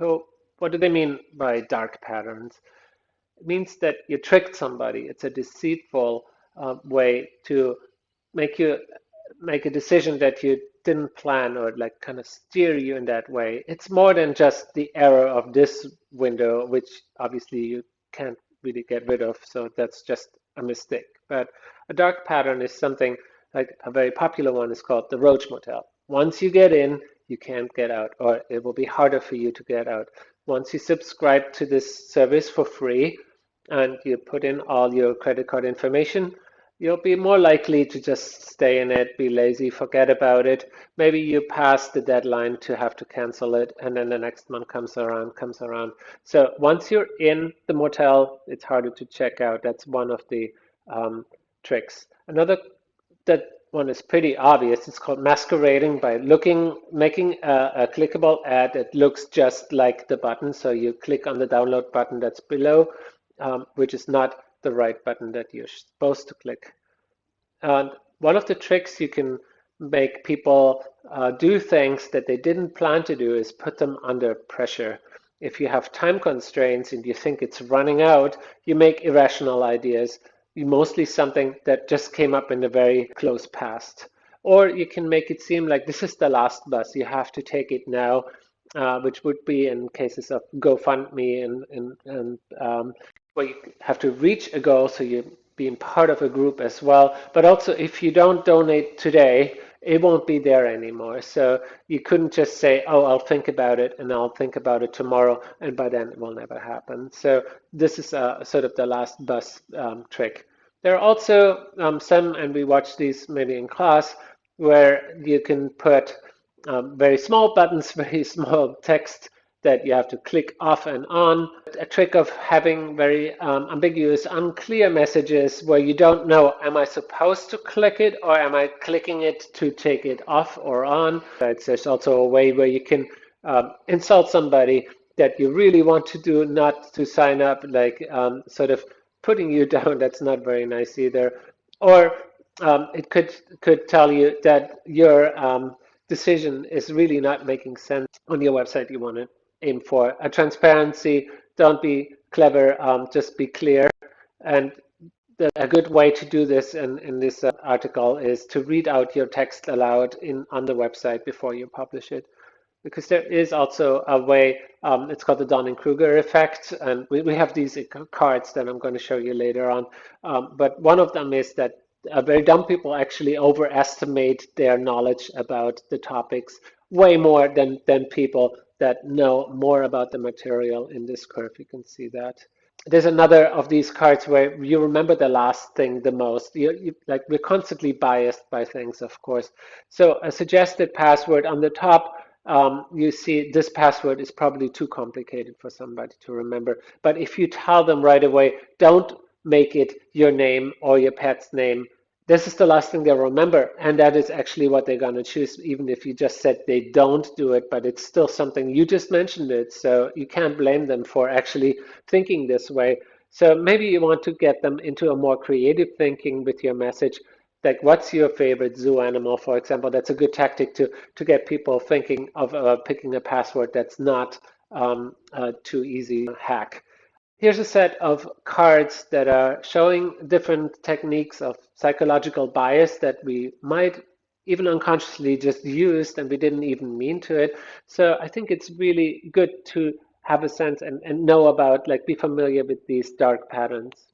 So what do they mean by dark patterns? It means that you tricked somebody. It's a deceitful way to make you make a decision that you didn't plan or like kind of steer you in that way. It's more than just the error of this window, which obviously you can't really get rid of. So that's just a mistake. But a dark pattern is something like a very popular one is called the Roach Motel. Once you get in, you can't get out, or it will be harder for you to get out. Once you subscribe to this service for free and you put in all your credit card information, you'll be more likely to just stay in it, be lazy, forget about it. Maybe you pass the deadline to have to cancel it, and then the next month comes around. So once you're in the motel, it's harder to check out. That's one of the tricks. Another that one is pretty obvious. It's called masquerading by making a clickable ad that looks just like the button. So you click on the download button that's below, which is not the right button that you're supposed to click. And one of the tricks you can make people do things that they didn't plan to do is put them under pressure. If you have time constraints and you think it's running out, you make irrational ideas, mostly something that just came up in the very close past. Or you can make it seem like this is the last bus, you have to take it now, which would be in cases of GoFundMe and where you have to reach a goal, so you're being part of a group as well. But also, if you don't donate today, it won't be there anymore. So you couldn't just say, oh, I'll think about it and I'll think about it tomorrow, and by then it will never happen. So this is sort of the last bus trick. There are also some, and we watch these maybe in class, where you can put very small buttons, very small text that you have to click off and on. A trick of having very ambiguous, unclear messages where you don't know, am I supposed to click it or am I clicking it to take it off or on? There's also a way where you can insult somebody that you really want to do, not to sign up, like sort of putting you down. That's not very nice either. Or it could tell you that your decision is really not making sense on your website you want to aim for. A transparency, don't be clever, just be clear. And a good way to do this in this article is to read out your text aloud on the website before you publish it. Because there is also a way, it's called the Dunning-Kruger effect, and we have these cards that I'm going to show you later on. But one of them is that very dumb people actually overestimate their knowledge about the topics way more than people that know more about the material. In this curve, you can see that. There's another of these cards where you remember the last thing the most. Like we're constantly biased by things, of course. So a suggested password on the top, you see this password is probably too complicated for somebody to remember. But if you tell them right away, don't make it your name or your pet's name, this is the last thing they'll remember, and that is actually what they're going to choose, even if you just said they don't do it, but it's still something, you just mentioned it, so you can't blame them for actually thinking this way. So maybe you want to get them into a more creative thinking with your message, like what's your favorite zoo animal, for example. That's a good tactic to get people thinking of picking a password that's not too easy to hack. Here's a set of cards that are showing different techniques of psychological bias that we might even unconsciously just used and we didn't even mean to it. So I think it's really good to have a sense and know about, like, be familiar with these dark patterns.